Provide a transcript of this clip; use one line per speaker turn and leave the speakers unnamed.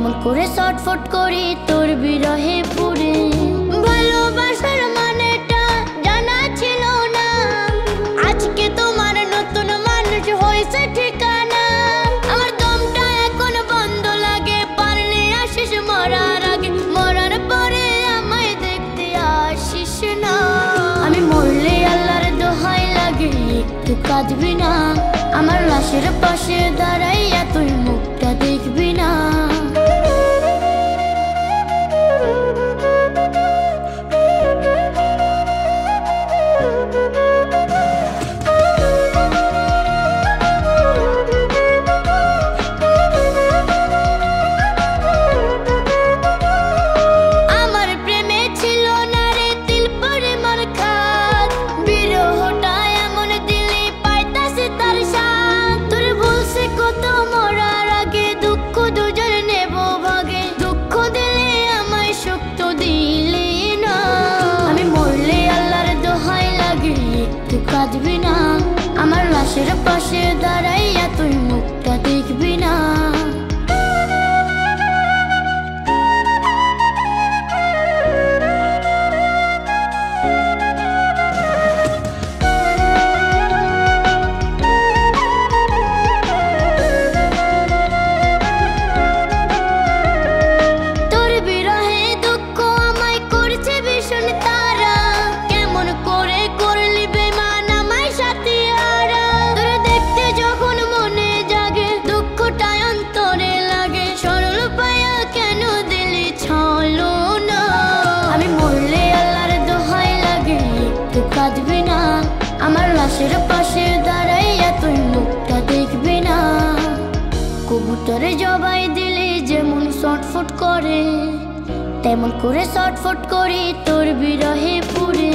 তেমন করে ছটফট করি তোর বিরহে পুরে। ভালোবাসার মানেটা জানা ছিল না, আজকে তোমার নতুন মানুষ হয়েছে ঠিকানা। আমার দমটা এখন বন্ধ লাগে, পারলে আসিস মরার আগে, মরার পরে আমায় দেখতে আসিস না। আমি মরলে আল্লাহর দোহাই লাগে একটু কাঁদবি না, আমার লাশের পাশে দাঁড়াইয়া তুই মুখটা দেখবি না। কাঁদবি না, আমার লাশের পাশে দাঁড়াইয়া তুই মুখটা দেখবি না। তোর বিরহে দুঃখ আমায় করছে ভীষণ তারা, কেমন করে করলি বেমান আমায় সাথিয়ারা। তোর দেখতে যখন মনে জাগে দুঃখটা অন্তরে লাগে, সরল পায়া কেন দিলি ছলো না। আমি মরলে আল্লাহর দোহাই লাগে একটু কাঁদবি না, আমার লাশের পাশে দাঁড়াইয়া তুই মুখটা দেখবি না। কবুতরে জবাই দিলে যেমন ছটফট করে, তেমন করে ছটফট করি তোর বিরহে পুরে।